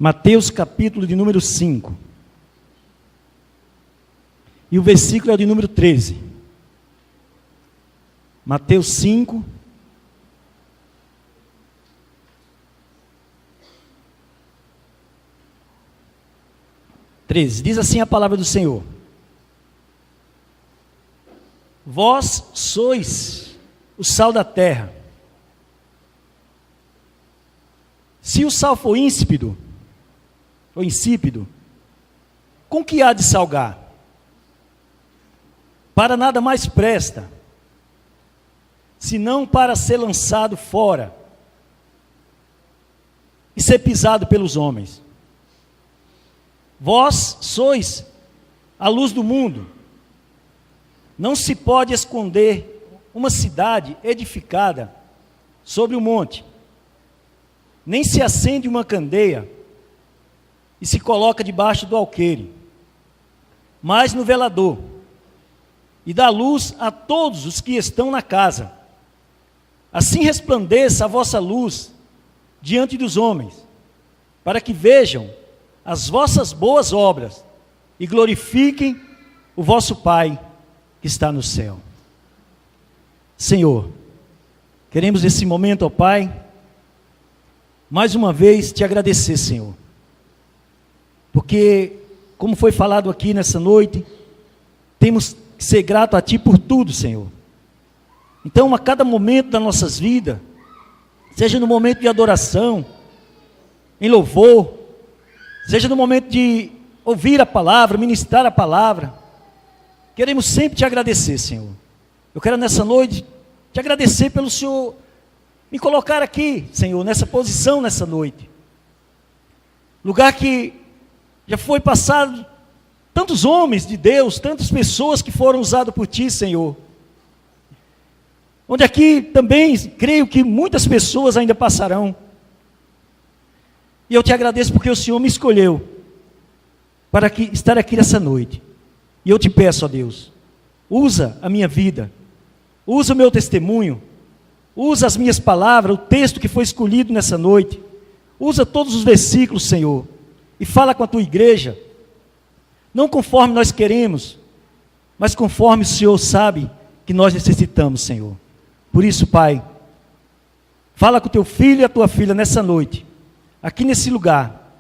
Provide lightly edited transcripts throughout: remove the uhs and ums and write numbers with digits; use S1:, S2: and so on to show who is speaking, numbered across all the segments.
S1: Mateus capítulo de número 5. E o versículo é o de número 13. Mateus 5. Diz assim a palavra do Senhor: Vós sois o sal da terra. Se o sal for insípido, ou insípido, com que há de salgar? Para nada mais presta, senão para ser lançado fora e ser pisado pelos homens. Vós sois a luz do mundo. Não se pode esconder uma cidade edificada sobre um monte, nem se acende uma candeia e se coloca debaixo do alqueire, mas no velador, e dá luz a todos os que estão na casa. Assim resplandeça a vossa luz diante dos homens, para que vejam as vossas boas obras e glorifiquem o vosso Pai que está no céu. Senhor, queremos nesse momento, ó Pai, mais uma vez te agradecer, Senhor, porque, como foi falado aqui nessa noite, temos que ser grato a Ti por tudo, Senhor. Então, a cada momento das nossas vidas, seja no momento de adoração, em louvor, seja no momento de ouvir a palavra, ministrar a palavra, queremos sempre te agradecer, Senhor. Eu quero nessa noite te agradecer pelo Senhor me colocar aqui, Senhor, nessa posição nessa noite. Lugar que já foi passado tantos homens de Deus, tantas pessoas que foram usadas por Ti, Senhor. Onde aqui também creio que muitas pessoas ainda passarão. E eu te agradeço porque o Senhor me escolheu para estar aqui nessa noite. E eu te peço, ó Deus, usa a minha vida, usa o meu testemunho, usa as minhas palavras, o texto que foi escolhido nessa noite, usa todos os versículos, Senhor, e fala com a tua igreja, não conforme nós queremos, mas conforme o Senhor sabe que nós necessitamos, Senhor. Por isso, Pai, fala com o teu filho e a tua filha nessa noite, aqui nesse lugar,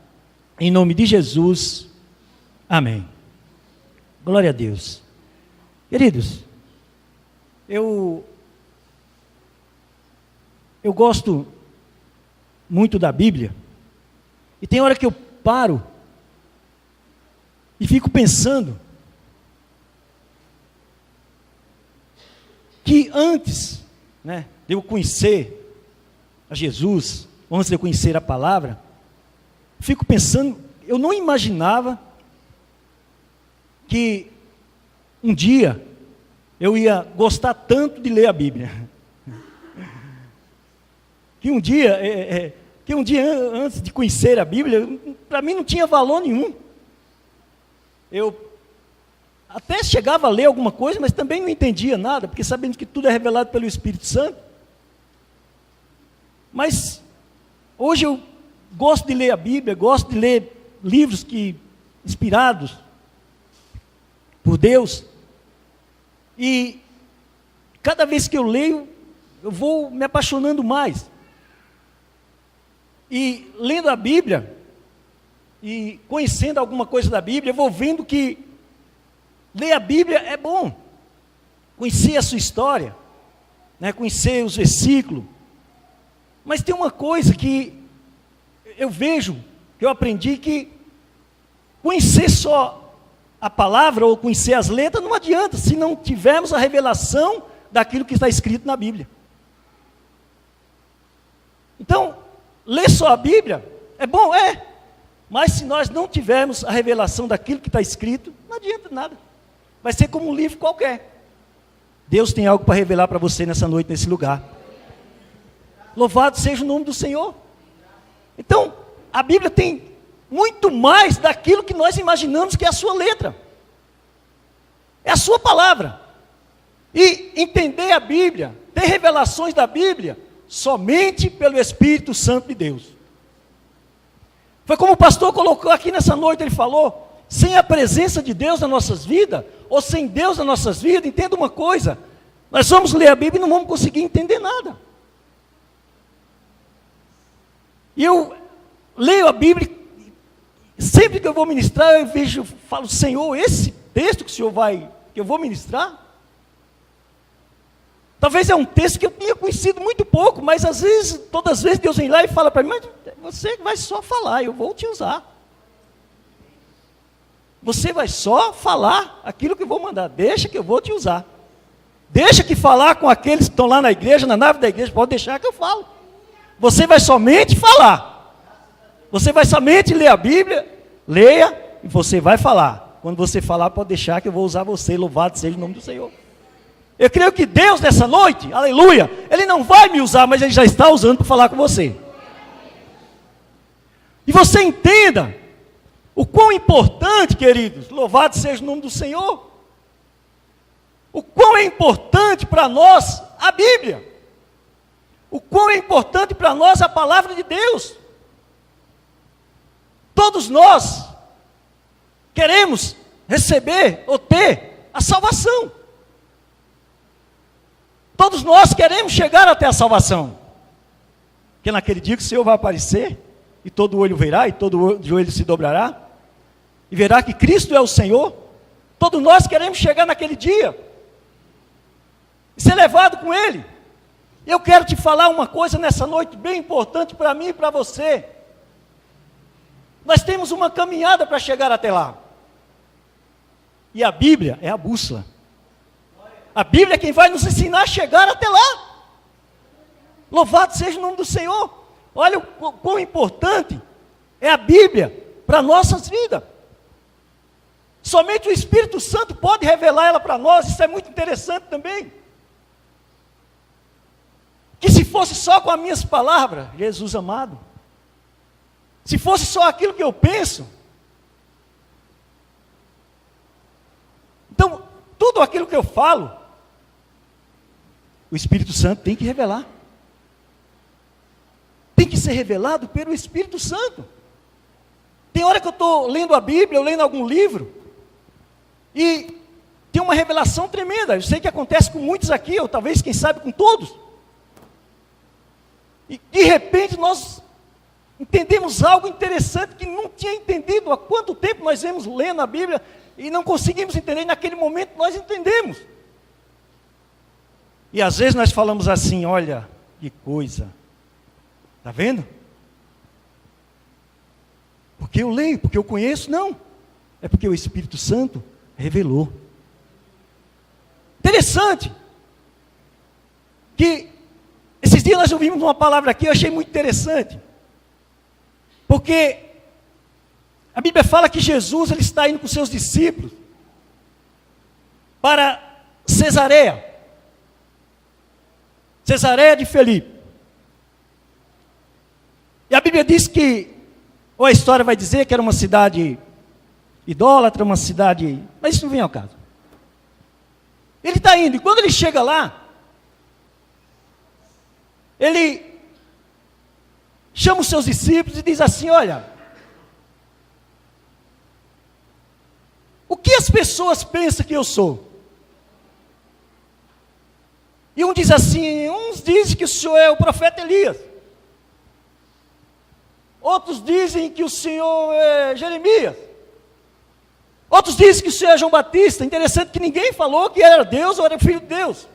S1: em nome de Jesus, amém. Glória a Deus. Queridos, eu gosto muito da Bíblia, e tem hora que eu paro e fico pensando que antes, de eu conhecer a Jesus, antes de eu conhecer a palavra, fico pensando, eu não imaginava que um dia eu ia gostar tanto de ler a Bíblia. Que um dia antes de conhecer a Bíblia, para mim não tinha valor nenhum. Eu até chegava a ler alguma coisa, mas também não entendia nada, porque sabemos que tudo é revelado pelo Espírito Santo. Mas hoje eu gosto de ler a Bíblia, gosto de ler livros inspirados por Deus, e cada vez que eu leio, eu vou me apaixonando mais. E lendo a Bíblia, e conhecendo alguma coisa da Bíblia, eu vou vendo que ler a Bíblia é bom, conhecer a sua história, conhecer os versículos, mas tem uma coisa que eu vejo, que eu aprendi, que conhecer só a palavra ou conhecer as letras não adianta, se não tivermos a revelação daquilo que está escrito na Bíblia. Então, ler só a Bíblia é bom, mas se nós não tivermos a revelação daquilo que está escrito, não adianta nada, vai ser como um livro qualquer. Deus tem algo para revelar para você nessa noite, nesse lugar. Louvado seja o nome do Senhor. Então, a Bíblia tem muito mais daquilo que nós imaginamos que é a sua letra, é a sua palavra. E entender a Bíblia, ter revelações da Bíblia, somente pelo Espírito Santo de Deus. Foi como o pastor colocou aqui nessa noite, ele falou, sem a presença de Deus nas nossas vidas, ou sem Deus nas nossas vidas, entenda uma coisa, nós vamos ler a Bíblia e não vamos conseguir entender nada. E eu leio a Bíblia, sempre que eu vou ministrar, eu falo, Senhor, esse texto que eu vou ministrar, talvez é um texto que eu tinha conhecido muito pouco, mas às vezes, todas as vezes Deus vem lá e fala para mim, mas você vai só falar, eu vou te usar. Você vai só falar aquilo que eu vou mandar, deixa que eu vou te usar. Deixa que falar com aqueles que estão lá na igreja, na nave da igreja, pode deixar que eu falo. Você vai somente falar. Você vai somente ler a Bíblia, leia e você vai falar. Quando você falar, pode deixar que eu vou usar você, louvado seja o nome do Senhor. Eu creio que Deus nessa noite, aleluia, Ele não vai me usar, mas Ele já está usando para falar com você. E você entenda o quão importante, queridos, louvado seja o nome do Senhor, o quão é importante para nós a Bíblia, o quão é importante para nós a palavra de Deus. Todos nós queremos receber ou ter a salvação. Todos nós queremos chegar até a salvação. Porque naquele dia que o Senhor vai aparecer, e todo olho verá, e todo joelho se dobrará, e verá que Cristo é o Senhor. Todos nós queremos chegar naquele dia, e ser levado com Ele. Eu quero te falar uma coisa nessa noite, bem importante para mim e para você. Nós temos uma caminhada para chegar até lá. E a Bíblia é a bússola. A Bíblia é quem vai nos ensinar a chegar até lá. Louvado seja o nome do Senhor. Olha o quão importante é a Bíblia para nossas vidas. Somente o Espírito Santo pode revelar ela para nós. Isso é muito interessante também. Que se fosse só com as minhas palavras, Jesus amado, se fosse só aquilo que eu penso, então, tudo aquilo que eu falo, o Espírito Santo tem que revelar. Tem que ser revelado pelo Espírito Santo. Tem hora que eu estou lendo a Bíblia, eu lendo algum livro, e tem uma revelação tremenda. Eu sei que acontece com muitos aqui, ou talvez, quem sabe, com todos. E de repente nós entendemos algo interessante que não tinha entendido. Há quanto tempo nós vemos lendo a Bíblia e não conseguimos entender, e naquele momento nós entendemos. E às vezes nós falamos assim, olha, que coisa. Está vendo? Porque eu leio, porque eu conheço? Não. É porque o Espírito Santo revelou. Interessante. Que esses dias nós ouvimos uma palavra aqui, eu achei muito interessante. Porque a Bíblia fala que Jesus ele está indo com seus discípulos para Cesareia de Filipe. E a Bíblia diz que, ou a história vai dizer que era uma cidade idólatra, uma cidade, mas isso não vem ao caso. Ele está indo, e quando ele chega lá, ele chama os seus discípulos e diz assim, olha, o que as pessoas pensam que eu sou? E um diz assim, uns dizem que o senhor é o profeta Elias. Outros dizem que o senhor é Jeremias. Outros dizem que o senhor é João Batista. Interessante que ninguém falou que era Deus ou era filho de Deus.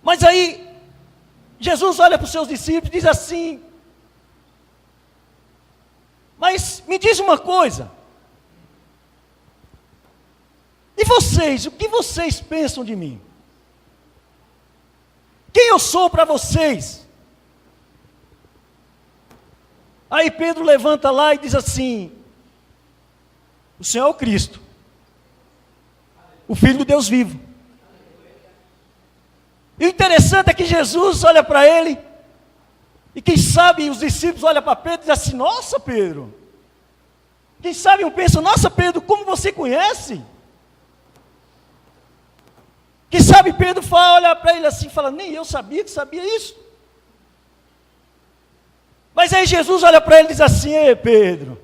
S1: Mas aí, Jesus olha para os seus discípulos e diz assim, mas me diz uma coisa, e vocês, o que vocês pensam de mim? Quem eu sou para vocês? Aí Pedro levanta lá e diz assim, o Senhor é o Cristo, o Filho do Deus vivo. E o interessante é que Jesus olha para ele, e quem sabe os discípulos olham para Pedro e dizem assim, nossa Pedro, quem sabe um pensa, nossa Pedro, como você conhece? Quem sabe Pedro olha para ele assim e fala, nem eu sabia que sabia isso. Mas aí Jesus olha para ele e diz assim: ei, Pedro,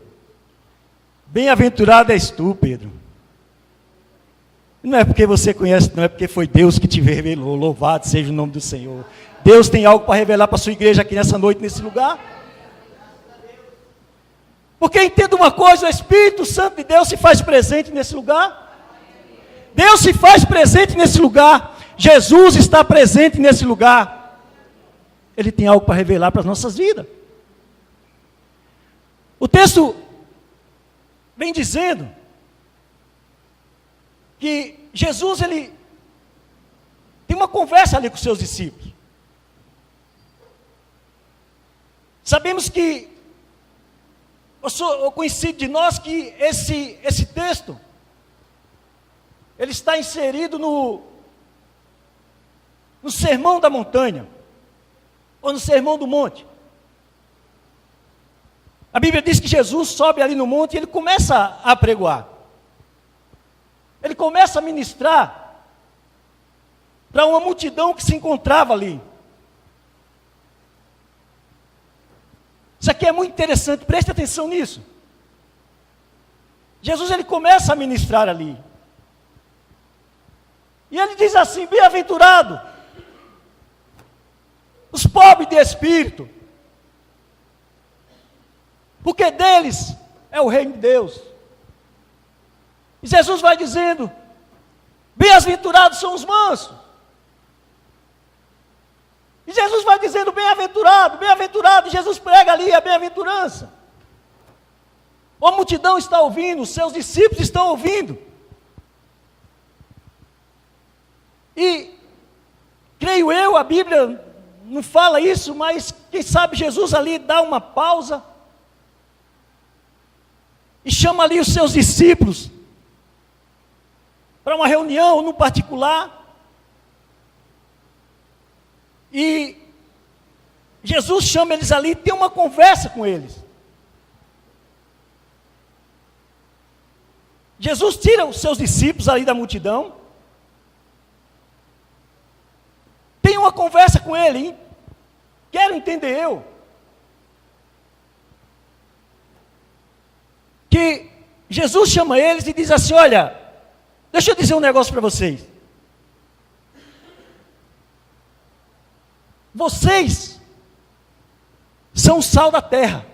S1: bem-aventurado és tu, Pedro. Não é porque você conhece, não é porque foi Deus que te revelou. Louvado seja o nome do Senhor. Deus tem algo para revelar para a sua igreja aqui nessa noite, nesse lugar. Porque entenda uma coisa, o Espírito Santo de Deus se faz presente nesse lugar. Deus se faz presente nesse lugar. Jesus está presente nesse lugar. Ele tem algo para revelar para as nossas vidas. O texto vem dizendo que Jesus, ele tem uma conversa ali com os seus discípulos. Sabemos que, eu conhecido de nós que esse texto, ele está inserido no Sermão da Montanha, ou no Sermão do Monte. A Bíblia diz que Jesus sobe ali no monte e ele começa a pregoar. Ele começa a ministrar para uma multidão que se encontrava ali. Isso aqui é muito interessante, preste atenção nisso. Jesus, ele começa a ministrar ali. E ele diz assim: bem-aventurado os pobres de espírito, porque deles é o reino de Deus. E Jesus vai dizendo: bem-aventurados são os mansos. E Jesus vai dizendo: bem-aventurado, bem-aventurado. E Jesus prega ali a bem-aventurança. A multidão está ouvindo, os seus discípulos estão ouvindo. E, creio eu, a Bíblia não fala isso, mas quem sabe Jesus ali dá uma pausa e chama ali os seus discípulos para uma reunião no particular. E Jesus chama eles ali e tem uma conversa com eles. Jesus tira os seus discípulos ali da multidão, tem uma conversa com ele, hein? Quero entender eu, que Jesus chama eles e diz assim: olha, deixa eu dizer um negócio para vocês. Vocês são o sal da terra.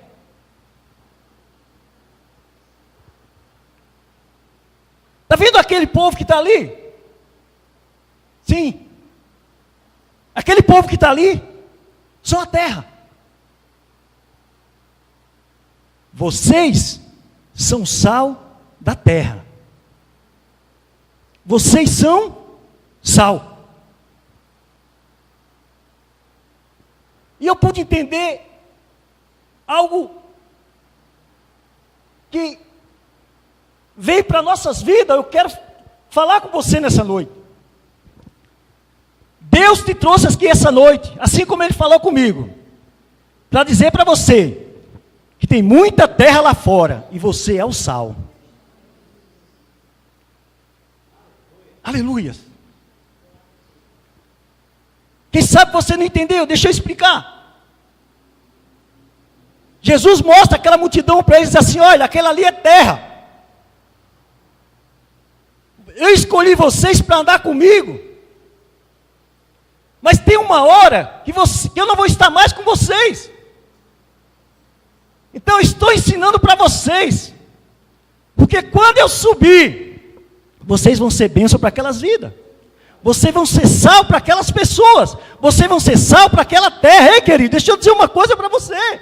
S1: Está vendo aquele povo que está ali? Sim. Aquele povo que está ali são a terra. Vocês são sal da terra. Vocês são sal. E eu pude entender algo que veio para nossas vidas. Eu quero falar com você nessa noite. Deus te trouxe aqui essa noite, assim como Ele falou comigo, para dizer para você que tem muita terra lá fora e você é o sal. Aleluia. Quem sabe você não entendeu? Deixa eu explicar. Jesus mostra aquela multidão para eles assim: olha, aquela ali é terra. Eu escolhi vocês para andar comigo. Mas tem uma hora que eu não vou estar mais com vocês. Então eu estou ensinando para vocês. Porque quando eu subir, vocês vão ser bênção para aquelas vidas. Vocês vão ser sal para aquelas pessoas. Vocês vão ser sal para aquela terra. Ei, querido, deixa eu dizer uma coisa para você.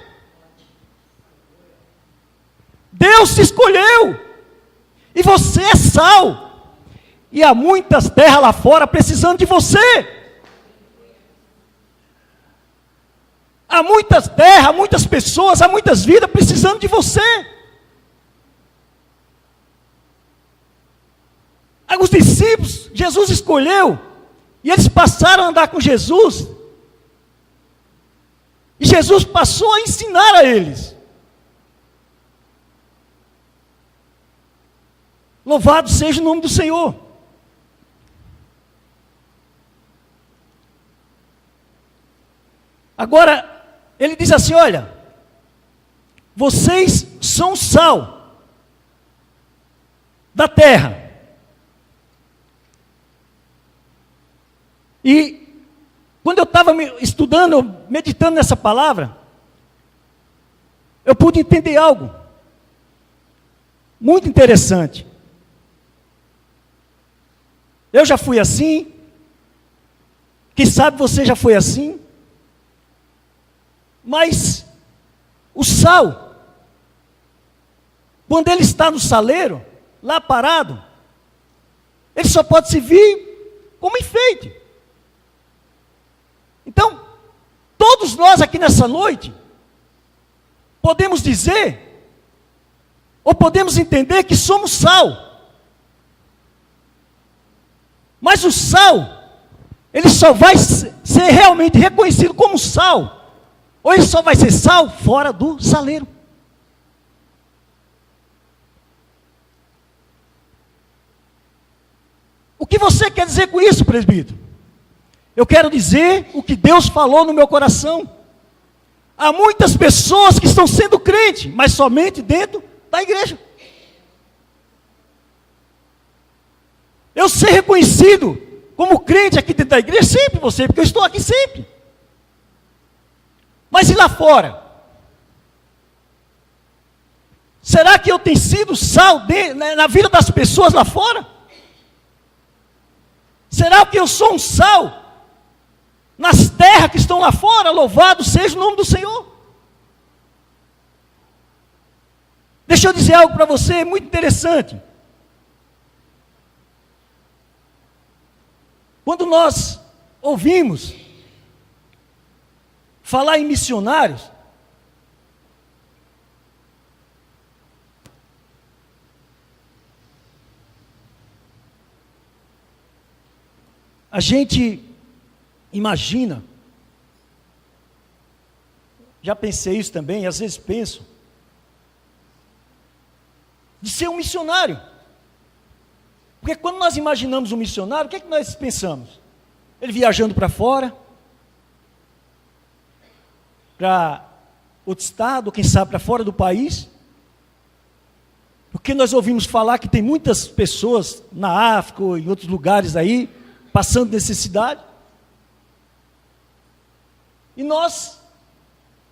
S1: Deus te escolheu. E você é sal. E há muitas terras lá fora precisando de você. Há muitas terras, há muitas pessoas, há muitas vidas precisando de você. Os discípulos, Jesus escolheu, e eles passaram a andar com Jesus, e Jesus passou a ensinar a eles. Louvado seja o nome do Senhor. Agora, ele diz assim: olha, Vocês são sal da terra. E quando eu estava estudando, meditando nessa palavra, eu pude entender algo muito interessante. Eu já fui assim, quem sabe você já foi assim, mas o sal, quando ele está no saleiro, lá parado, ele só pode servir como enfeite. Então, todos nós aqui nessa noite, podemos dizer, ou podemos entender que somos sal. Mas o sal, ele só vai ser realmente reconhecido como sal, ou ele só vai ser sal fora do saleiro. O que você quer dizer com isso, presbítero? Eu quero dizer o que Deus falou no meu coração. Há muitas pessoas que estão sendo crentes, mas somente dentro da igreja. Eu ser reconhecido como crente aqui dentro da igreja, sempre você, porque eu estou aqui sempre. Mas e lá fora? Será que eu tenho sido sal na vida das pessoas lá fora? Será que eu sou um sal nas terras que estão lá fora? Louvado seja o nome do Senhor. Deixa eu dizer algo para você muito interessante. Quando nós ouvimos falar em missionários, a gente imagina, já pensei isso também, às vezes penso, de ser um missionário. Porque quando nós imaginamos um missionário, o que é que nós pensamos? Ele viajando para fora, para outro estado, quem sabe para fora do país. Porque nós ouvimos falar que tem muitas pessoas na África ou em outros lugares aí, passando necessidade. E nós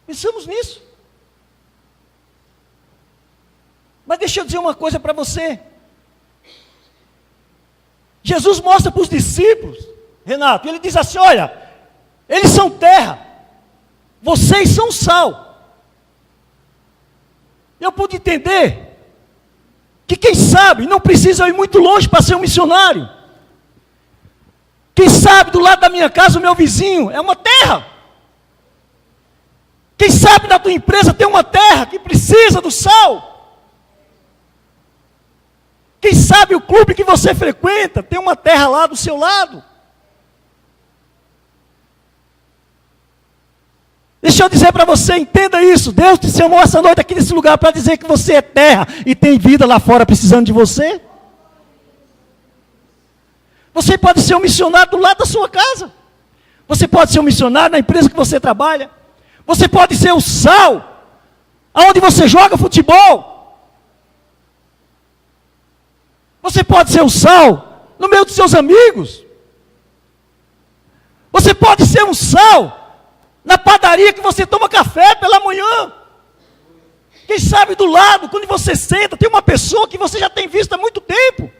S1: pensamos nisso. Mas deixa eu dizer uma coisa para você. Jesus mostra para os discípulos, Renato, ele diz assim, olha, eles são terra, vocês são sal. Eu pude entender que quem sabe não precisa ir muito longe para ser um missionário. Quem sabe do lado da minha casa o meu vizinho é uma terra. Quem sabe na tua empresa tem uma terra que precisa do sal. Quem sabe o clube que você frequenta tem uma terra lá do seu lado. Deixa eu dizer para você, entenda isso. Deus te chamou essa noite aqui nesse lugar para dizer que você é terra e tem vida lá fora precisando de você. Você pode ser um missionário do lado da sua casa. Você pode ser um missionário na empresa que você trabalha. Você pode ser o sal aonde você joga futebol. Você pode ser um sal no meio dos seus amigos. Você pode ser um sal na padaria que você toma café pela manhã. Quem sabe do lado, quando você senta, tem uma pessoa que você já tem visto há muito tempo.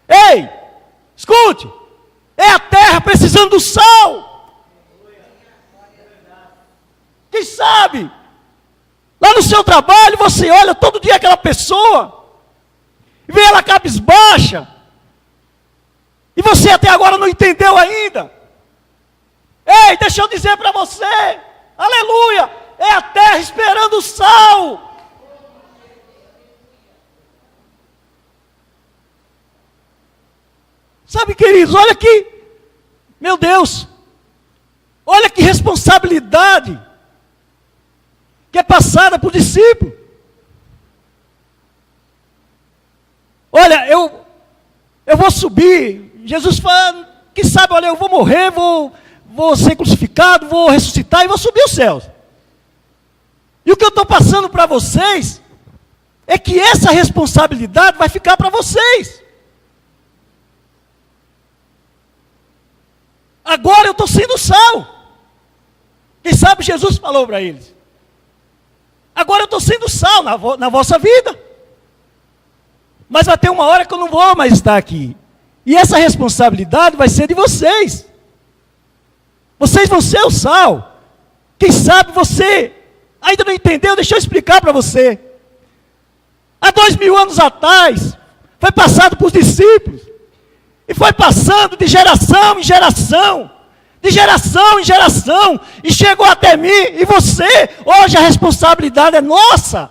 S1: Ei, escute, é a terra precisando do sal. Quem sabe, lá no seu trabalho, você olha todo dia aquela pessoa, e vê ela cabisbaixa, e você até agora não entendeu ainda. Ei, deixa eu dizer para você, aleluia, é a terra esperando o sal. Sabe, queridos, olha aqui, meu Deus, olha que responsabilidade que é passada para o discípulo. Olha, eu vou subir, Jesus fala, que sabe, olha, eu vou morrer, vou ser crucificado, vou ressuscitar e vou subir aos céus. E o que eu estou passando para vocês é que essa responsabilidade vai ficar para vocês. Agora eu estou sendo sal. Quem sabe Jesus falou para eles. Agora eu estou sendo sal na vossa vida. Mas vai ter uma hora que eu não vou mais estar aqui. E essa responsabilidade vai ser de vocês. Vocês vão ser o sal. Quem sabe você ainda não entendeu, deixa eu explicar para você. Há 2000 anos atrás, foi passado para os discípulos. E foi passando de geração em geração. De geração em geração. E chegou até mim e você. Hoje a responsabilidade é nossa.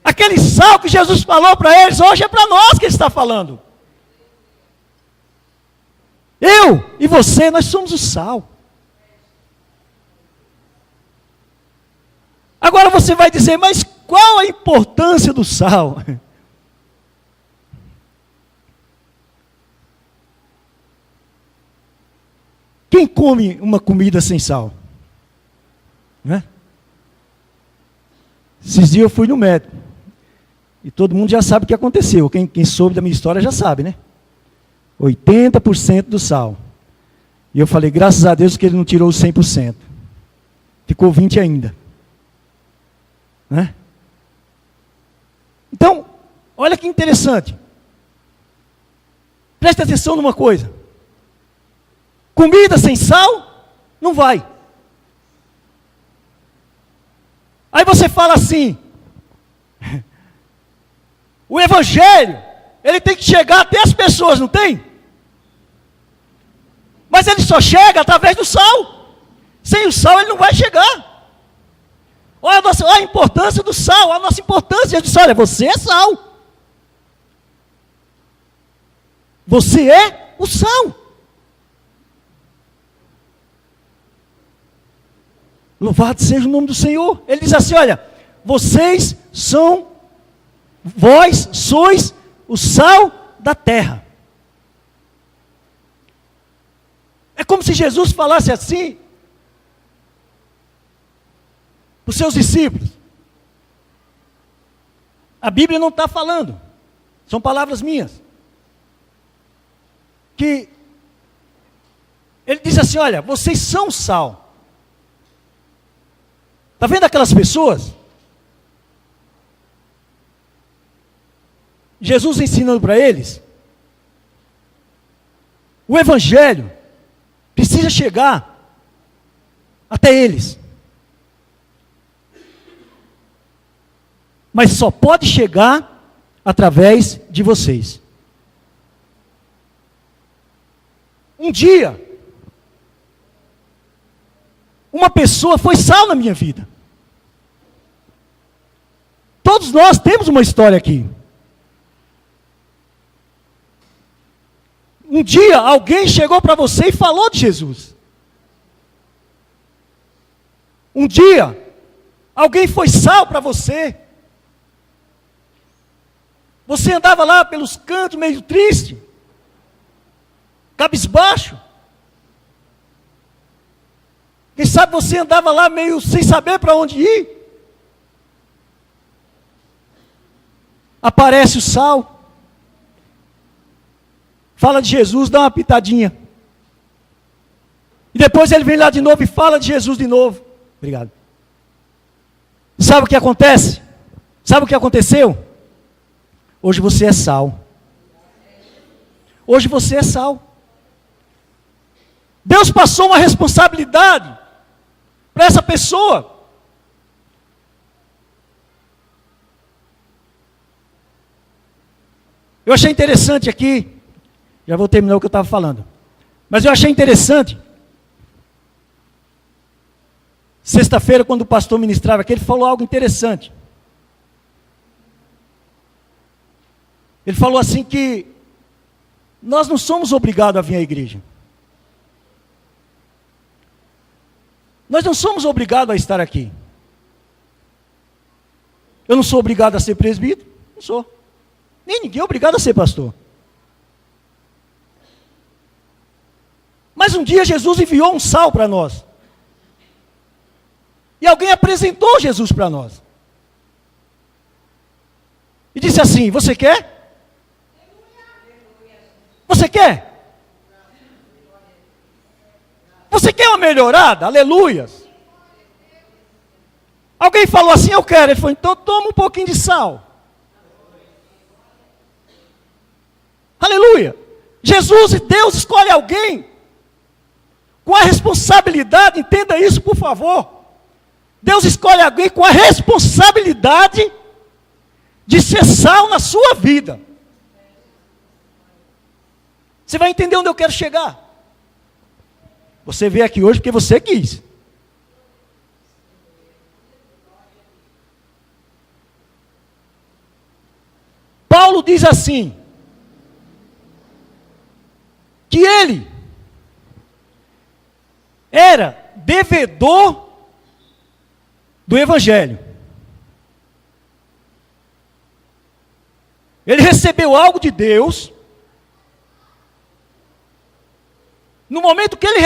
S1: Aquele sal que Jesus falou para eles, hoje é para nós que Ele está falando. Eu e você, nós somos o sal. Agora você vai dizer, mas qual a importância do sal? Quem come uma comida sem sal? Né? Esses dias eu fui no médico. E todo mundo já sabe o que aconteceu. Quem soube da minha história já sabe, né? 80% do sal. E eu falei, graças a Deus que ele não tirou os 100%. Ficou 20% ainda. Né? Então, olha que interessante. Preste atenção numa coisa. Comida sem sal, não vai. Aí você fala assim, o evangelho, ele tem que chegar até as pessoas, não tem? Mas ele só chega através do sal. Sem o sal ele não vai chegar. Olha a importância do sal, a nossa importância. Jesus disse, olha, você é sal. Você é o sal. Louvado seja o nome do Senhor. Ele diz assim, olha, vós sois o sal da terra. É como se Jesus falasse assim para os seus discípulos. A Bíblia não está falando, são palavras minhas. Que ele diz assim, olha, vocês são sal. Está vendo aquelas pessoas? Jesus ensinando para eles. O evangelho precisa chegar até eles. Mas só pode chegar através de vocês. Um dia, uma pessoa foi sal na minha vida. Todos nós temos uma história aqui. Um dia alguém chegou para você e falou de Jesus. Um dia alguém foi sal para você. Você andava lá pelos cantos meio triste, cabisbaixo. Quem sabe você andava lá meio sem saber para onde ir. Aparece o sal. Fala de Jesus, dá uma pitadinha. E depois ele vem lá de novo e fala de Jesus de novo. Obrigado. Sabe o que acontece? Sabe o que aconteceu? Hoje você é sal. Hoje você é sal. Deus passou uma responsabilidade para essa pessoa. Eu achei interessante aqui, já vou terminar o que eu estava falando, mas eu achei interessante, sexta-feira, quando o pastor ministrava aqui, ele falou algo interessante. Ele falou assim que nós não somos obrigados a vir à igreja. Nós não somos obrigados a estar aqui. Eu não sou obrigado a ser presbítero, não sou. Nem ninguém é obrigado a ser pastor. Mas um dia Jesus enviou um sal para nós. E alguém apresentou Jesus para nós. E disse assim: você quer? Você quer? Você quer uma melhorada? Aleluias. Alguém falou assim: eu quero. Ele falou: então toma um pouquinho de sal. Aleluia. Jesus e Deus escolhe alguém com a responsabilidade, entenda isso por favor. Deus escolhe alguém com a responsabilidade de ser sal na sua vida. Você vai entender onde eu quero chegar. Você veio aqui hoje porque você quis. Paulo diz assim, que ele era devedor do Evangelho. Ele recebeu algo de Deus. No momento que ele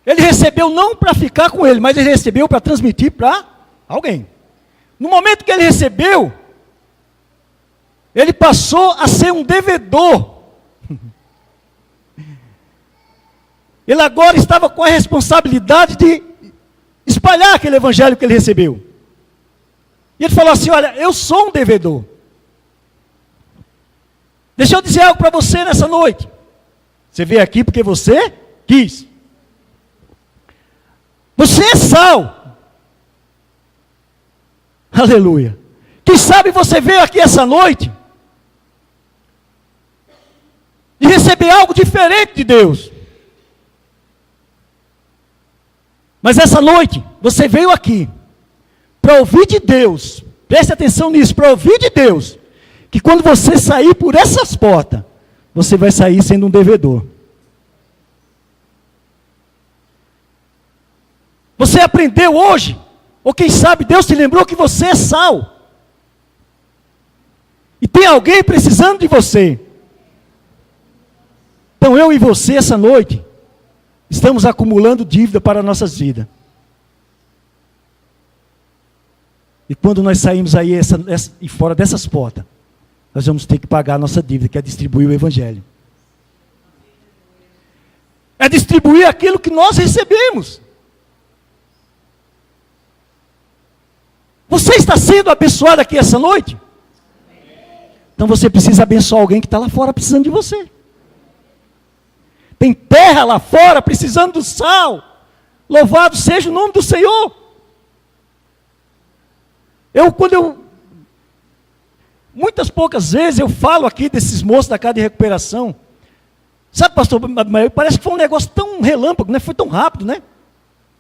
S1: recebeu não para ficar com ele, mas ele recebeu para transmitir para alguém. No momento que ele recebeu, ele passou a ser um devedor. Ele agora estava com a responsabilidade de espalhar aquele evangelho que ele recebeu. E ele falou assim: olha, eu sou um devedor. Deixa eu dizer algo para você nessa noite. Você veio aqui porque você quis. Você é sal. Aleluia. Quem sabe você veio aqui essa noite e receber algo diferente de Deus. Mas essa noite, você veio aqui para ouvir de Deus, preste atenção nisso, para ouvir de Deus, que quando você sair por essas portas, você vai sair sendo um devedor. Você aprendeu hoje, ou quem sabe Deus te lembrou que você é sal. E tem alguém precisando de você. Então eu e você essa noite, estamos acumulando dívida para nossas vidas. E quando nós saímos aí e fora dessas portas, nós vamos ter que pagar a nossa dívida, que é distribuir o Evangelho. É distribuir aquilo que nós recebemos. Você está sendo abençoado aqui essa noite? Então você precisa abençoar alguém que está lá fora precisando de você. Tem terra lá fora precisando do sal. Louvado seja o nome do Senhor. Muitas poucas vezes eu falo aqui desses moços da casa de recuperação. Sabe, pastor, parece que foi um negócio tão relâmpago, né? Foi tão rápido, né?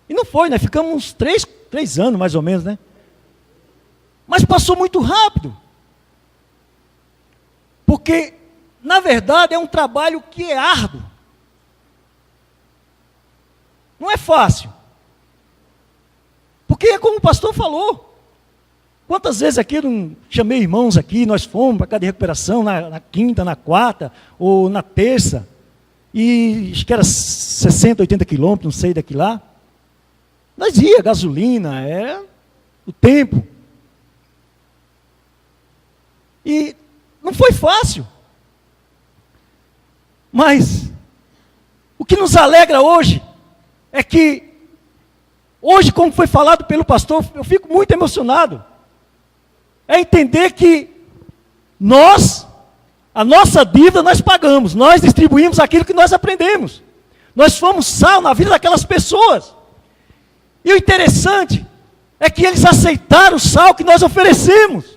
S1: E não foi, né? Ficamos uns 3 anos mais ou menos, né? Mas passou muito rápido. Porque, na verdade, é um trabalho que é árduo. Não é fácil. Porque é como o pastor falou. Quantas vezes aqui eu não chamei irmãos aqui, nós fomos para a casa de recuperação na quinta, na quarta, ou na terça, e acho que era 60, 80 quilômetros, não sei daqui lá. Nós ia, gasolina, o tempo. E não foi fácil. Mas o que nos alegra hoje é que, hoje, como foi falado pelo pastor, eu fico muito emocionado. É entender que a nossa dívida nós pagamos, nós distribuímos aquilo que nós aprendemos. Nós fomos sal na vida daquelas pessoas. E o interessante é que eles aceitaram o sal que nós oferecemos.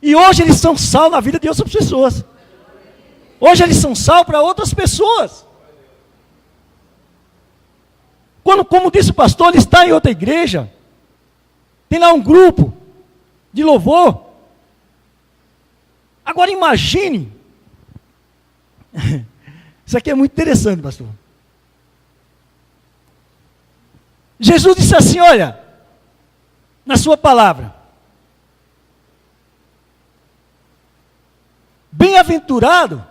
S1: E hoje eles são sal na vida de outras pessoas. Hoje eles são sal para outras pessoas. Como disse o pastor, ele está em outra igreja. Tem lá um grupo de louvor. Agora imagine. Isso aqui é muito interessante, pastor. Jesus disse assim, olha, na sua palavra. Bem-aventurado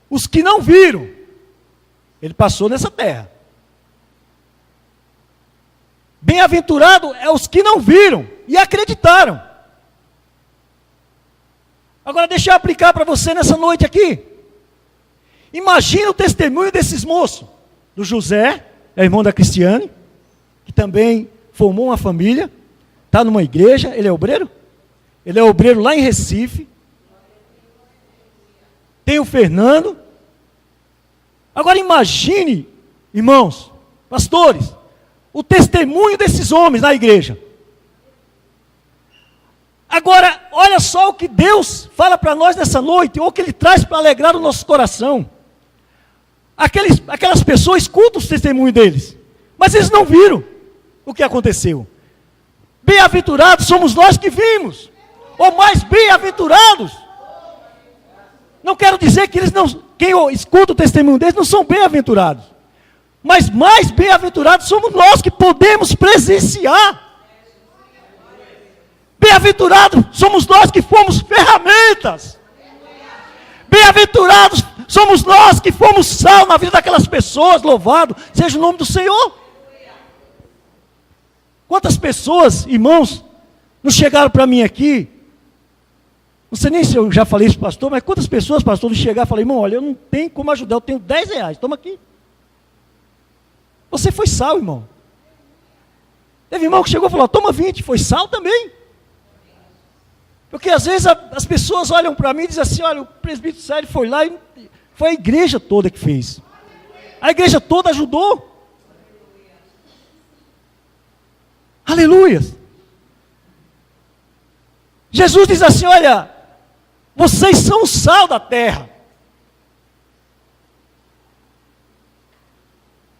S1: os que não viram Ele passou nessa terra. Bem-aventurado é os que não viram e acreditaram. Agora deixa eu aplicar para você nessa noite aqui. Imagina o testemunho desses moços. Do José, é irmão da Cristiane, que também formou uma família, está numa igreja, ele é obreiro? Ele é obreiro lá em Recife. Tem o Fernando. Agora imagine, irmãos, pastores, o testemunho desses homens na igreja. Agora, olha só o que Deus fala para nós nessa noite, ou o que Ele traz para alegrar o nosso coração. Aquelas pessoas escutam os testemunhos deles, mas eles não viram o que aconteceu. Bem-aventurados somos nós que vimos, ou mais bem-aventurados. Não quero dizer que quem escuta o testemunho deles não são bem-aventurados, mas mais bem-aventurados somos nós que podemos presenciar. Bem-aventurados somos nós que fomos ferramentas. Bem-aventurados somos nós que fomos sal na vida daquelas pessoas. Louvado seja o nome do Senhor. Quantas pessoas, irmãos, não chegaram para mim aqui? Não sei nem se eu já falei isso, pastor, mas quantas pessoas, pastor, não chegaram e falaram: irmão, olha, eu não tenho como ajudar, eu tenho R$10, toma aqui. Você foi sal, irmão. Teve irmão que chegou e falou: toma 20, foi sal também. Porque às vezes as pessoas olham para mim e dizem assim: olha, o presbítero Sérgio foi lá e foi a igreja toda que fez. A igreja toda ajudou. Aleluia. Jesus diz assim: olha, vocês são o sal da terra.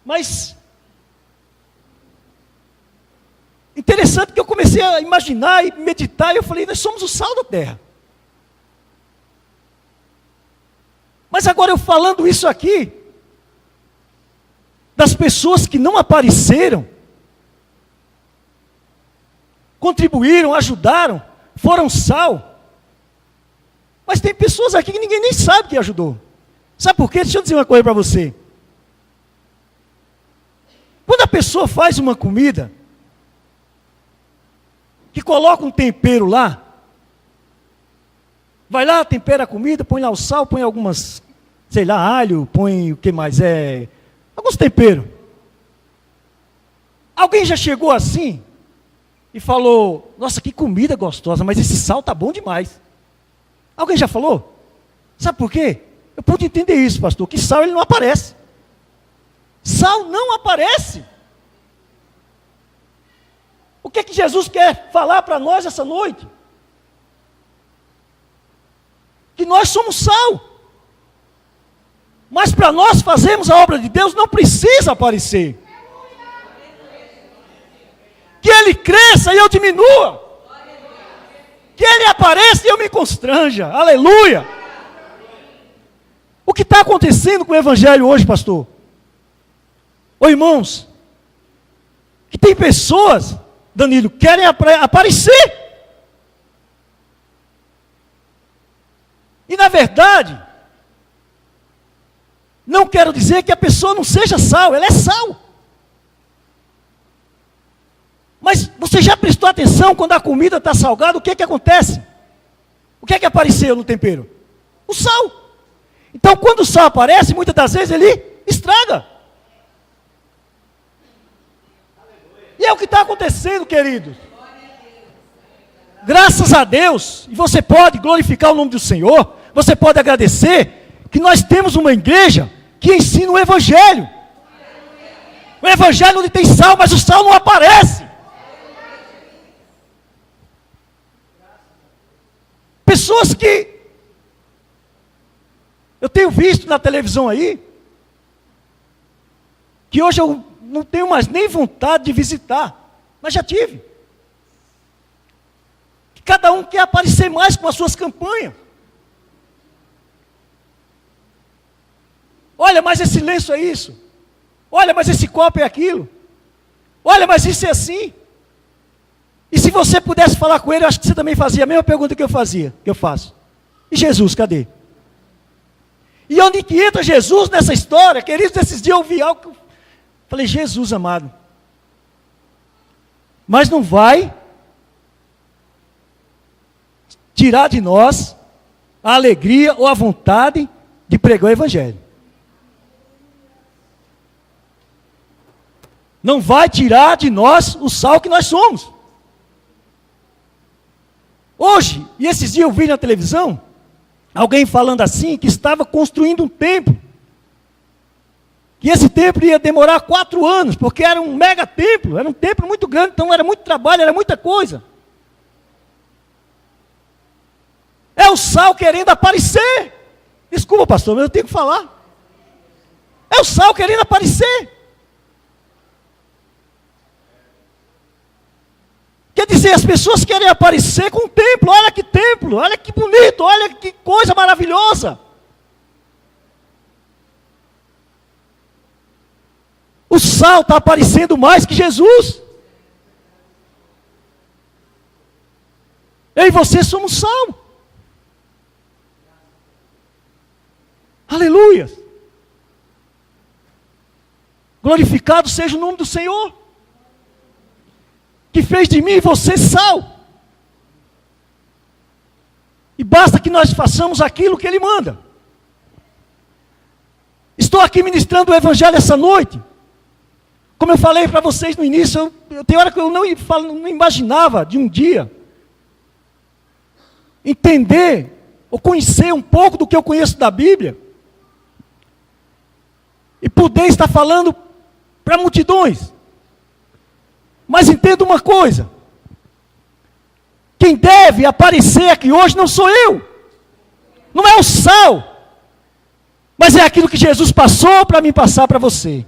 S1: Mas interessante que eu comecei a imaginar e meditar, e eu falei: nós somos o sal da terra. Mas agora eu falando isso aqui, das pessoas que não apareceram, contribuíram, ajudaram, foram sal. Mas tem pessoas aqui que ninguém nem sabe que ajudou. Sabe por quê? Deixa eu dizer uma coisa para você. Quando a pessoa faz uma comida, que coloca um tempero lá, vai lá, tempera a comida, põe lá o sal, põe algumas, sei lá, alho, põe o que mais alguns temperos. Alguém já chegou assim e falou: nossa, que comida gostosa, mas esse sal tá bom demais. Alguém já falou? Sabe por quê? Eu pude entender isso, pastor, que sal ele não aparece. Sal não aparece. O que é que Jesus quer falar para nós essa noite? Que nós somos sal. Mas para nós fazermos a obra de Deus não precisa aparecer. Que Ele cresça e eu diminua. Que Ele apareça e eu me constranja. Aleluia. O que está acontecendo com o Evangelho hoje, pastor? Ô irmãos, que tem pessoas, Danilo, querem aparecer. E na verdade, não quero dizer que a pessoa não seja sal, ela é sal. Mas você já prestou atenção quando a comida está salgada, o que acontece? O que apareceu no tempero? O sal. Então quando o sal aparece, muitas das vezes ele estraga. E é o que está acontecendo, queridos. Graças a Deus, e você pode glorificar o nome do Senhor, você pode agradecer, que nós temos uma igreja que ensina o Evangelho. O Evangelho onde tem sal, mas o sal não aparece. Pessoas que eu tenho visto na televisão aí, que hoje eu não tenho mais nem vontade de visitar, mas já tive. Que cada um quer aparecer mais com as suas campanhas. Olha, mas esse lenço é isso. Olha, mas esse copo é aquilo. Olha, mas isso é assim. E se você pudesse falar com ele, eu acho que você também fazia a mesma pergunta que eu faço. E Jesus, cadê? E onde que entra Jesus nessa história? Queridos, esses dias eu ouvi algo que eu falei, Jesus amado. Mas não vai tirar de nós a alegria ou a vontade de pregar o Evangelho. Não vai tirar de nós o sal que nós somos. Hoje, e esses dias eu vi na televisão, alguém falando assim, que estava construindo um templo. Que esse templo ia demorar 4 anos, porque era um mega templo, era um templo muito grande, então era muito trabalho, era muita coisa. É o sal querendo aparecer. Desculpa, pastor, mas eu tenho que falar. É o sal querendo aparecer. Quer dizer, as pessoas querem aparecer com o templo. Olha que bonito, olha que coisa maravilhosa. O sal está aparecendo mais que Jesus. Eu e você somos sal. Aleluia. Glorificado seja o nome do Senhor, que fez de mim e você sal. E basta que nós façamos aquilo que Ele manda. Estou aqui ministrando o Evangelho essa noite. Como eu falei para vocês no início, tem hora que eu não imaginava de um dia entender ou conhecer um pouco do que eu conheço da Bíblia e poder estar falando para multidões. Mas entenda uma coisa: quem deve aparecer aqui hoje não sou eu, não é o sal, mas é aquilo que Jesus passou para mim passar para você.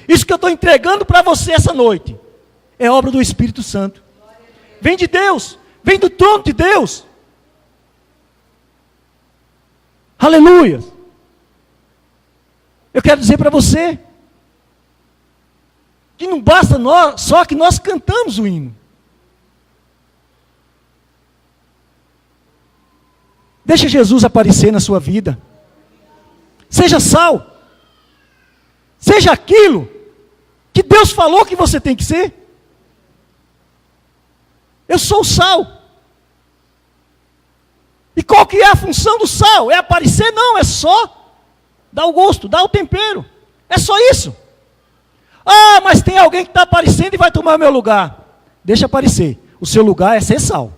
S1: Isso que eu estou entregando para você essa noite é obra do Espírito Santo. Vem de Deus, vem do trono de Deus. Aleluia. Eu quero dizer para você que não basta só que nós cantamos o hino. Deixa Jesus aparecer na sua vida. Seja sal. Seja aquilo que Deus falou que você tem que ser. Eu sou o sal. E qual que é a função do sal? É aparecer? Não, é só dar o gosto, dar o tempero. É só isso. Ah, mas tem alguém que está aparecendo e vai tomar o meu lugar. Deixa aparecer. O seu lugar é ser sal.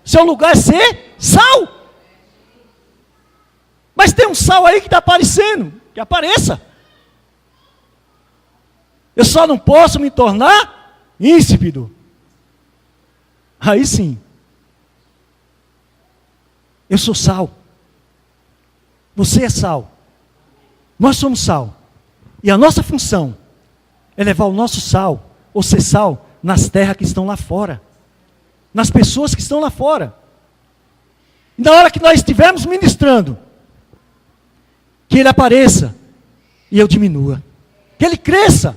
S1: O seu lugar é ser sal. Mas tem um sal aí que está aparecendo. Que apareça. Eu só não posso me tornar insípido. Aí sim. Eu sou sal. Você é sal. Nós somos sal. E a nossa função é levar o nosso sal, ou ser sal, nas terras que estão lá fora. Nas pessoas que estão lá fora. E na hora que nós estivermos ministrando, que Ele apareça e eu diminua. Que Ele cresça.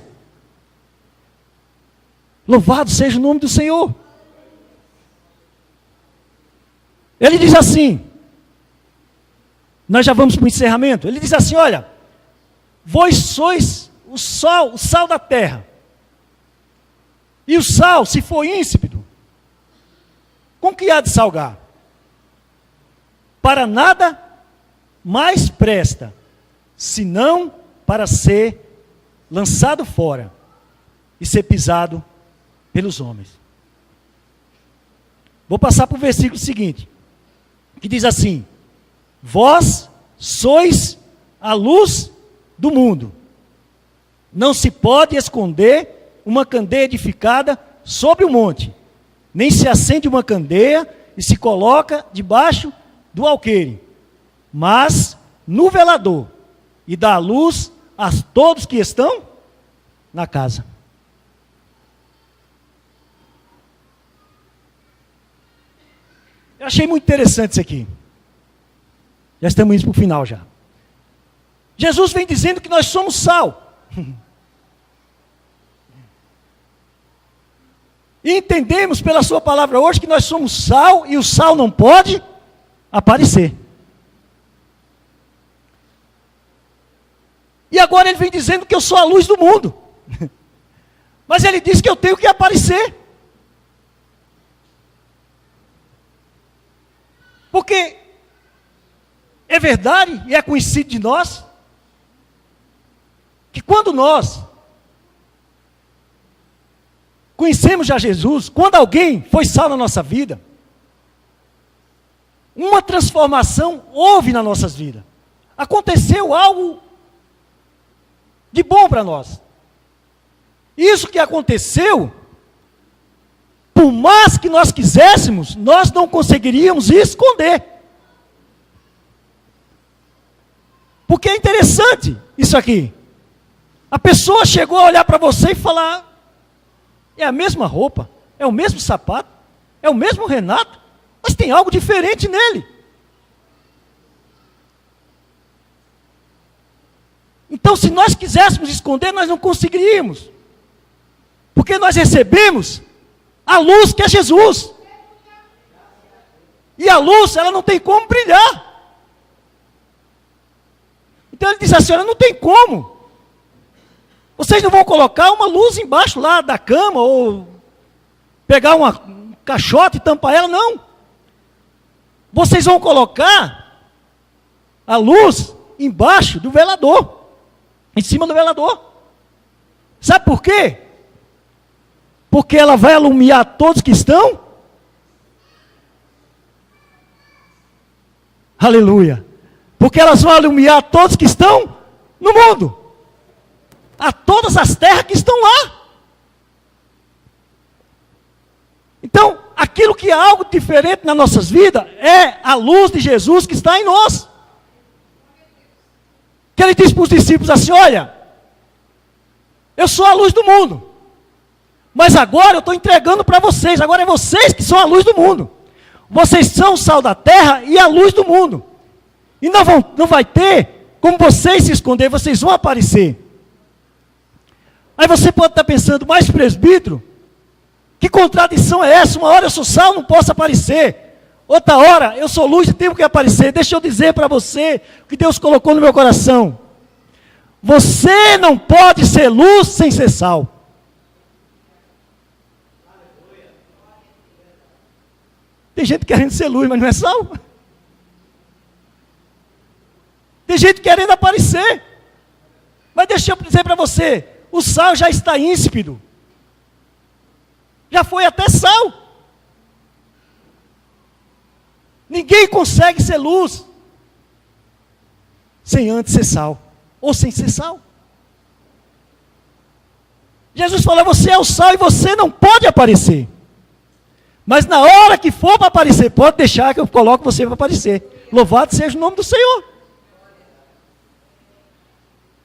S1: Louvado seja o nome do Senhor. Ele diz assim, nós já vamos para o encerramento. Ele diz assim, olha, vós sois o sal da terra. E o sal, se for insípido, com que há de salgar? Para nada mais presta, senão para ser lançado fora e ser pisado pelos homens. Vou passar para o versículo seguinte, que diz assim: vós sois a luz do mundo. Não se pode esconder uma candeia edificada sobre o monte, nem se acende uma candeia e se coloca debaixo do alqueire, mas no velador, e dá a luz a todos que estão na casa. Eu achei muito interessante isso aqui. Já estamos indo para o final já. Jesus vem dizendo que nós somos sal. E entendemos pela sua palavra hoje que nós somos sal e o sal não pode aparecer. E agora ele vem dizendo que eu sou a luz do mundo. Mas ele diz que eu tenho que aparecer. Porque é verdade e é conhecido de nós que quando nós conhecemos já Jesus, quando alguém foi salvo na nossa vida, uma transformação houve nas nossas vidas. Aconteceu algo de bom para nós. Isso que aconteceu, por mais que nós quiséssemos, nós não conseguiríamos esconder. Porque é interessante isso aqui. A pessoa chegou a olhar para você e falar, é a mesma roupa, é o mesmo sapato, é o mesmo Renato, mas tem algo diferente nele. Então, se nós quiséssemos esconder, nós não conseguiríamos. Porque nós recebemos a luz que é Jesus. E a luz, ela não tem como brilhar. Então ele diz assim, olha, não tem como. Vocês não vão colocar uma luz embaixo lá da cama, ou pegar um caixote e tampar ela, não. Vocês vão colocar a luz embaixo do velador, em cima do velador. Sabe por quê? Porque ela vai iluminar todos que estão. Aleluia. Porque elas vão iluminar todos que estão no mundo. A todas as terras que estão lá. Então, aquilo que é algo diferente nas nossas vidas é a luz de Jesus que está em nós. Que ele diz para os discípulos assim, olha, eu sou a luz do mundo. Mas agora eu estou entregando para vocês, agora é vocês que são a luz do mundo. Vocês são o sal da terra e a luz do mundo. E não vai ter como vocês se esconder, vocês vão aparecer. Aí você pode estar pensando, mas presbítero, que contradição é essa? Uma hora eu sou sal, não posso aparecer. Outra hora eu sou luz e tenho que aparecer. Deixa eu dizer para você o que Deus colocou no meu coração. Você não pode ser luz sem ser sal. Tem gente querendo ser luz, mas não é sal. Tem gente querendo aparecer. Mas deixa eu dizer para você, o sal já está ínsipido. Já foi até sal. Ninguém consegue ser luz sem antes ser sal. Ou sem ser sal. Jesus falou, você é o sal e você não pode aparecer. Mas na hora que for para aparecer, pode deixar que eu coloque você para aparecer. Louvado seja o nome do Senhor.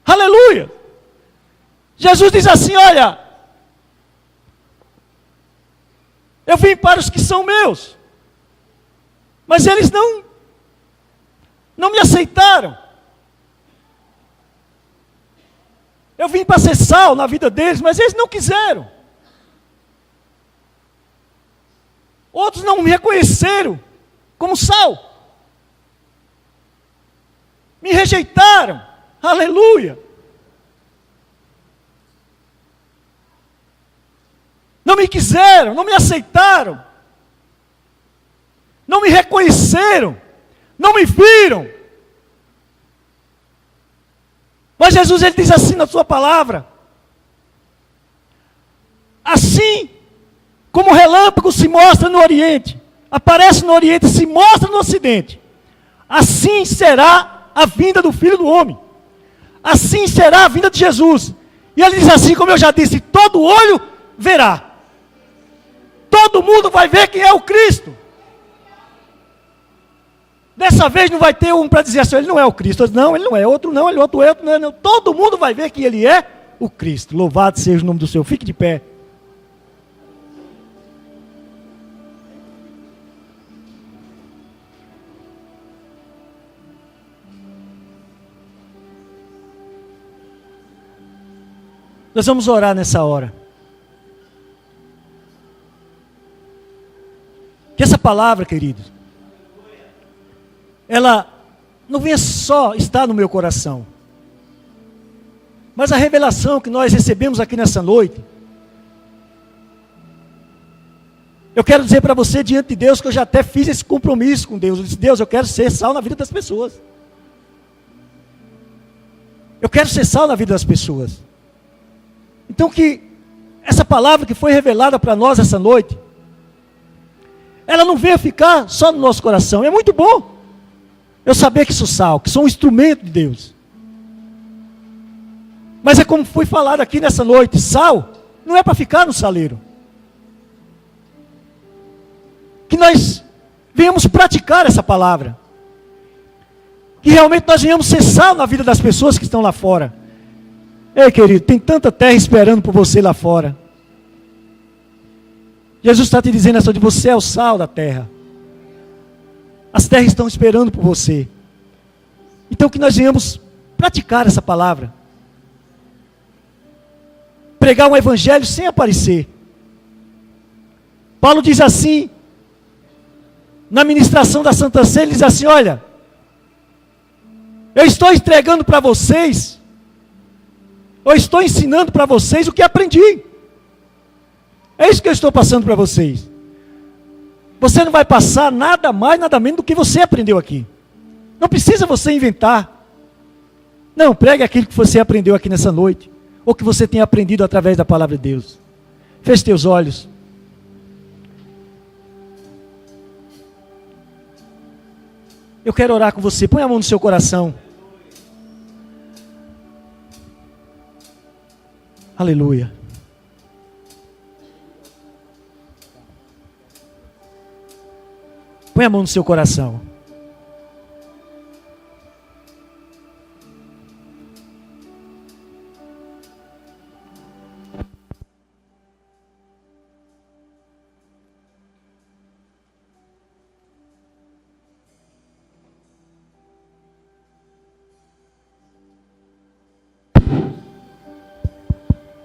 S1: Aleluia. Jesus diz assim, olha, eu vim para os que são meus, mas eles não me aceitaram. Eu vim para ser sal na vida deles, mas eles não quiseram. Outros não me reconheceram como sal. Me rejeitaram. Aleluia. Não me quiseram, não me aceitaram. Não me reconheceram. Não me viram. Mas Jesus, ele diz assim na sua palavra. Assim como o relâmpago se mostra no Oriente, aparece no Oriente e se mostra no Ocidente, assim será a vinda do Filho do Homem. Assim será a vinda de Jesus. E ele diz assim, como eu já disse, todo olho verá. Todo mundo vai ver quem é o Cristo. Dessa vez não vai ter um para dizer assim, ele não é o Cristo. Não, ele não é. Outro não, ele outro não. Todo mundo vai ver que ele é o Cristo. Louvado seja o nome do Senhor. Fique de pé. Nós vamos orar nessa hora. Que essa palavra, queridos, ela não venha só estar no meu coração, Mas a revelação que nós recebemos aqui nessa noite, eu quero dizer para você diante de Deus que eu já até fiz esse compromisso com Deus. Eu disse: Deus, eu quero ser sal na vida das pessoas. Eu quero ser sal na vida das pessoas. Então que essa palavra que foi revelada para nós essa noite, ela não venha ficar só no nosso coração. É muito bom eu saber que sou sal, que sou um instrumento de Deus. Mas é como foi falado aqui nessa noite, sal não é para ficar no saleiro. Que nós venhamos praticar essa palavra. Que realmente nós venhamos ser sal na vida das pessoas que estão lá fora. Ei, querido, tem tanta terra esperando por você lá fora. Jesus está te dizendo essa de você é o sal da terra. As terras estão esperando por você. Então que nós venhamos praticar essa palavra. Pregar um evangelho sem aparecer. Paulo diz assim, na ministração da Santa Ceia, ele diz assim: olha, eu estou entregando para vocês, eu estou ensinando para vocês o que aprendi. É isso que eu estou passando para vocês. Você não vai passar nada mais, nada menos do que você aprendeu aqui. Não precisa você inventar. Não, pregue aquilo que você aprendeu aqui nessa noite, ou que você tenha aprendido através da palavra de Deus. Feche teus olhos. Eu quero orar com você. Põe a mão no seu coração. Aleluia. Põe a mão no seu coração.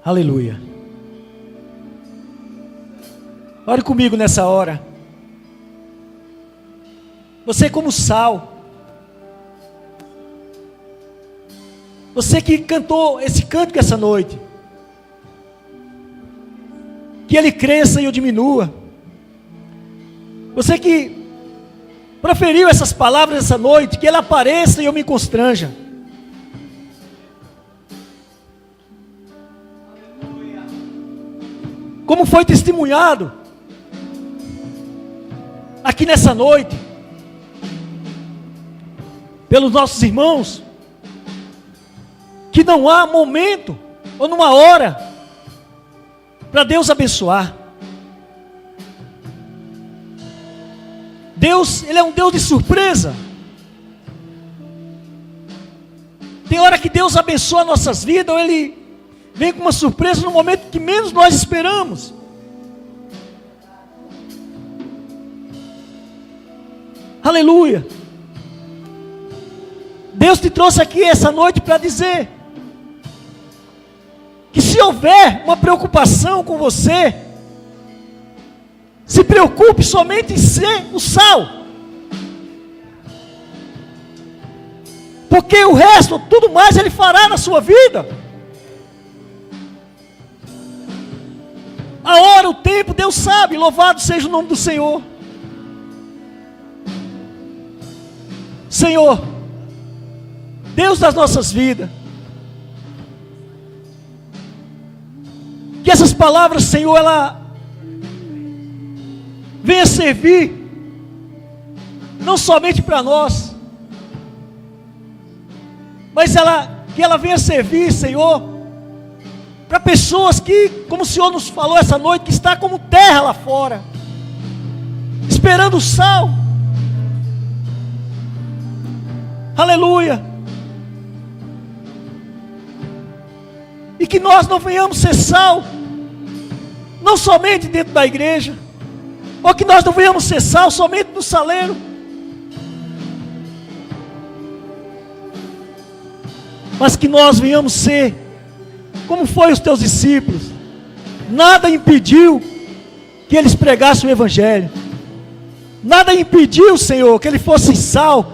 S1: Aleluia. Ore comigo nessa hora. Você como sal. Você que cantou esse cântico essa noite. Que ele cresça e eu diminua. Você que proferiu essas palavras essa noite, que ele apareça e eu me constranja. Como foi testemunhado aqui nessa noite, pelos nossos irmãos, que não há momento, ou numa hora, para Deus abençoar. Deus, Ele é um Deus de surpresa. Tem hora que Deus abençoa nossas vidas, ou Ele vem com uma surpresa no momento que menos nós esperamos. Aleluia. Deus te trouxe aqui essa noite para dizer que se houver uma preocupação com você, se preocupe somente em ser o sal. Porque o resto, tudo mais Ele fará na sua vida. A hora, o tempo, Deus sabe. Louvado seja o nome do Senhor. Senhor, Deus das nossas vidas, que essas palavras, Senhor, ela venha servir não somente para nós, mas que ela venha servir, Senhor, para pessoas que, como o Senhor nos falou essa noite, que está como terra lá fora, esperando o sal. Aleluia. E que nós não venhamos ser sal, não somente dentro da igreja, ou que nós não venhamos ser sal somente no saleiro, mas que nós venhamos ser como foi os teus discípulos. Nada impediu que eles pregassem o evangelho. Nada impediu, Senhor, que ele fosse sal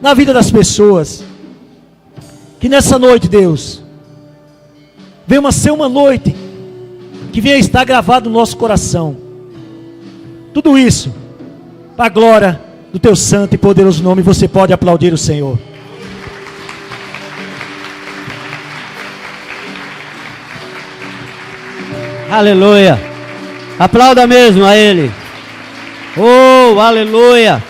S1: na vida das pessoas. Que nessa noite, Deus, venha ser uma noite que venha estar gravado no nosso coração. Tudo isso para a glória do teu santo e poderoso nome. Você pode aplaudir o Senhor.
S2: Aleluia. Aplauda mesmo a Ele. Oh, aleluia.